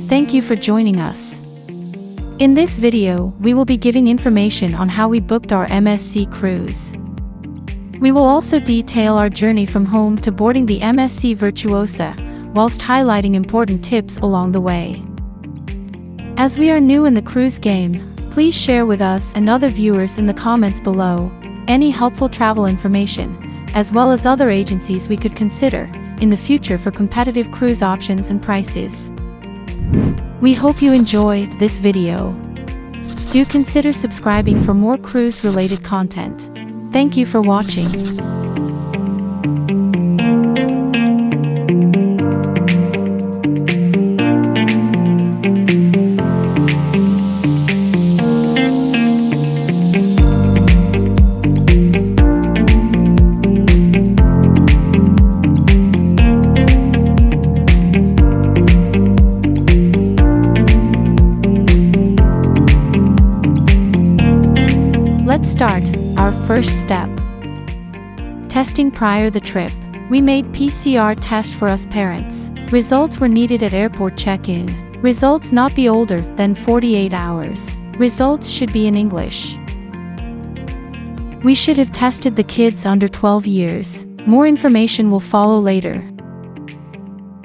Thank you for joining us. In this video, we will be giving information on how we booked our MSC cruise. We will also detail our journey from home to boarding the MSC Virtuosa, whilst highlighting important tips along the way. As we are new in the cruise game, please share with us and other viewers in the comments below any helpful travel information, as well as other agencies we could consider in the future for competitive cruise options and prices. We hope you enjoy this video. Do consider subscribing for more cruise-related content. Thank you for watching. Let's start our first step. Testing prior the trip. We made PCR test for us parents. Results were needed at airport check-in. Results not be older than 48 hours. Results should be in English. We should have tested the kids under 12 years. More information will follow later.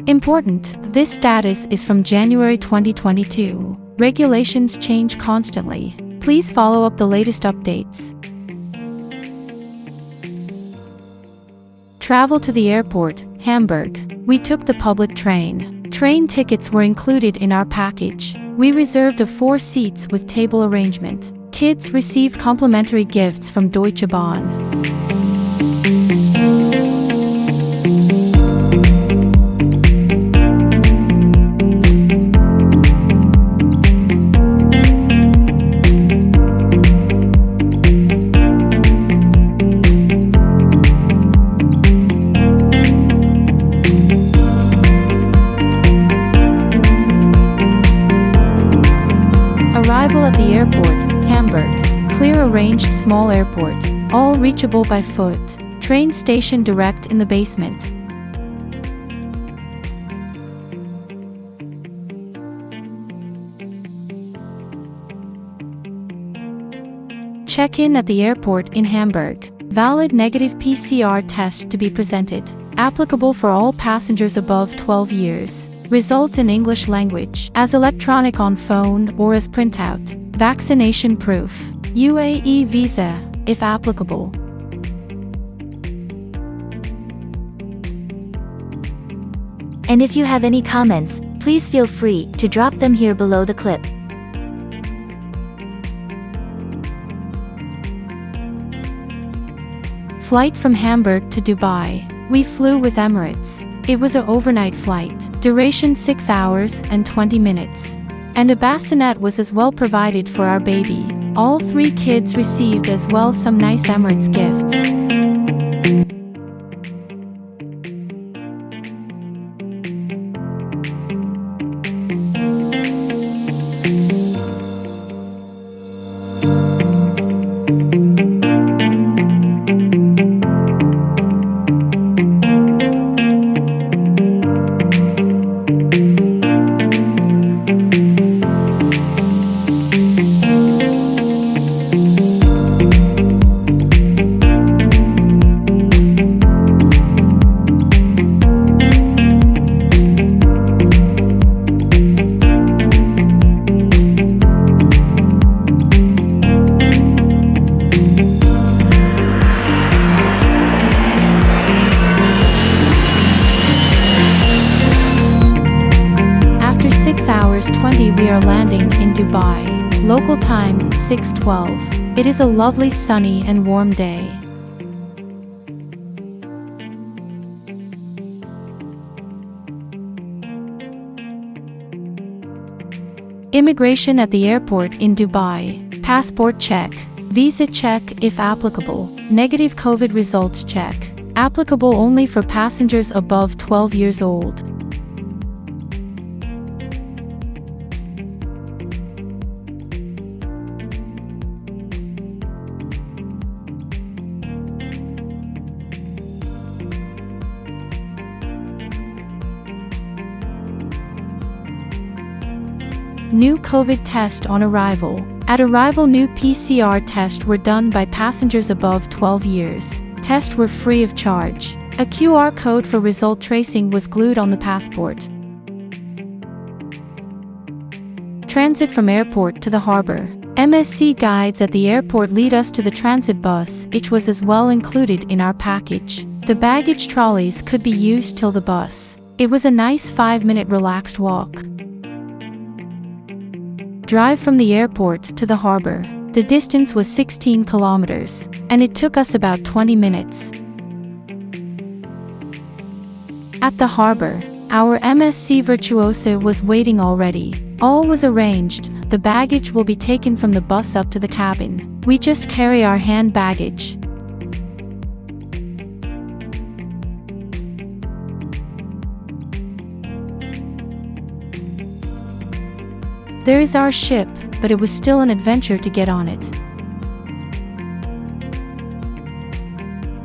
Important, this status is from January 2022. Regulations change constantly. Please follow up the latest updates. Travel to the airport, Hamburg. We took the public train. Train tickets were included in our package. We reserved 4 seats with table arrangement. Kids received complimentary gifts from Deutsche Bahn. Arrival at the airport, Hamburg. Clear arranged small airport. All reachable by foot. Train station direct in the basement. Check-in at the airport in Hamburg. Valid negative PCR test to be presented. Applicable for all passengers above 12 years. Results in English language, as electronic on phone or as printout. Vaccination proof. UAE visa, if applicable. And if you have any comments, please feel free to drop them here below the clip. Flight from Hamburg to Dubai. We flew with Emirates. It was an overnight flight. Duration 6 hours and 20 minutes. And a bassinet was as well provided for our baby. All 3 kids received as well some nice Emirates gifts. Hours 20 we are landing in Dubai. Local time 6:12. It is a lovely sunny and warm day. Immigration at the airport in Dubai. Passport check. Visa check if applicable. Negative COVID results check. Applicable only for passengers above 12 years old. New COVID test on arrival. At arrival, new PCR tests were done by passengers above 12 years. Tests were free of charge. A QR code for result tracing was glued on the passport. Transit from airport to the harbor. MSC guides at the airport lead us to the transit bus, which was as well included in our package. The baggage trolleys could be used till the bus. It was a nice 5-minute relaxed walk. Drive from the airport to the harbor. The distance was 16 kilometers, and it took us about 20 minutes. At the harbor, our MSC Virtuosa was waiting already. All was arranged. The baggage will be taken from the bus up to the cabin. We just carry our hand baggage. There is our ship, but it was still an adventure to get on it.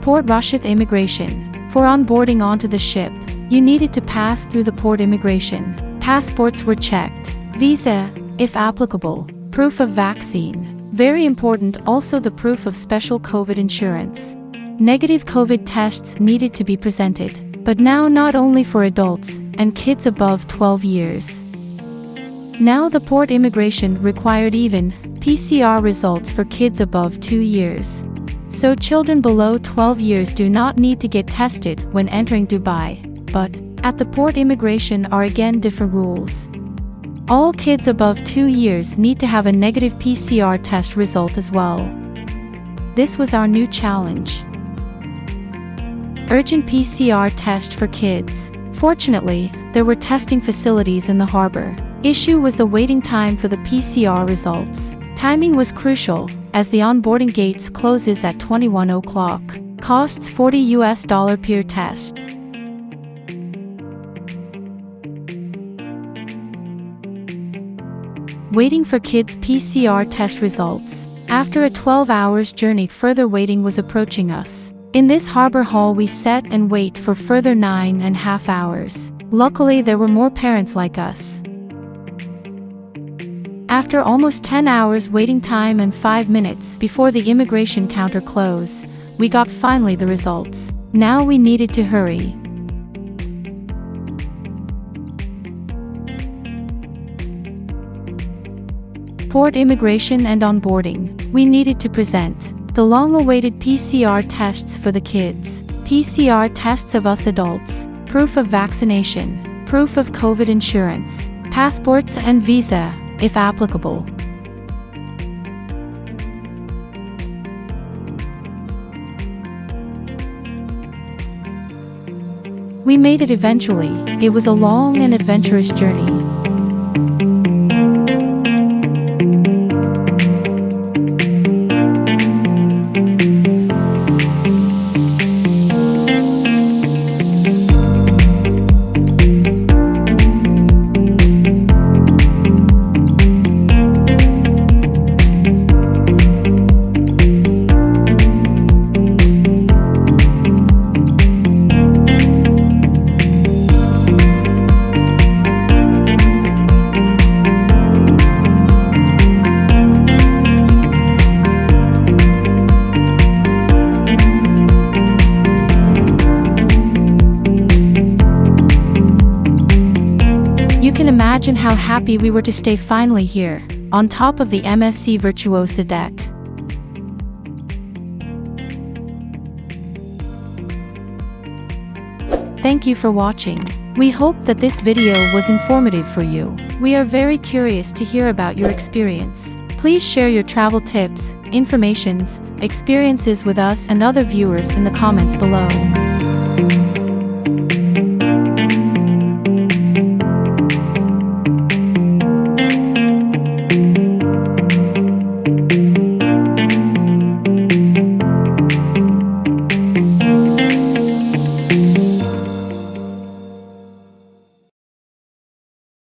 Port Rashid Immigration. For onboarding onto the ship, you needed to pass through the port immigration. Passports were checked. Visa, if applicable. Proof of vaccine. Very important, also the proof of special COVID insurance. Negative COVID tests needed to be presented, but now not only for adults and kids above 12 years. Now the port immigration required even PCR results for kids above 2 years. So children below 12 years do not need to get tested when entering Dubai, but at the port immigration are again different rules. All kids above 2 years need to have a negative PCR test result as well. This was our new challenge. Urgent PCR test for kids. Fortunately, there were testing facilities in the harbor. Issue was the waiting time for the PCR results. Timing was crucial, as the onboarding gates closes at 21 o'clock. Costs $40 per test. Waiting for kids' PCR test results. After a 12 hours journey, further waiting was approaching us. In this harbor hall we sat and wait for further 9.5 hours. Luckily there were more parents like us. After almost 10 hours waiting time and 5 minutes before the immigration counter close, we got finally the results. Now we needed to hurry. Port immigration and onboarding. We needed to present the long-awaited PCR tests for the kids, PCR tests of us adults, proof of vaccination, proof of COVID insurance, passports and visa, if applicable. We made it eventually. It was a long and adventurous journey. You can imagine how happy we were to stay finally here, on top of the MSC Virtuosa deck. Thank you for watching. We hope that this video was informative for you. We are very curious to hear about your experience. Please share your travel tips, informations, experiences with us and other viewers in the comments below.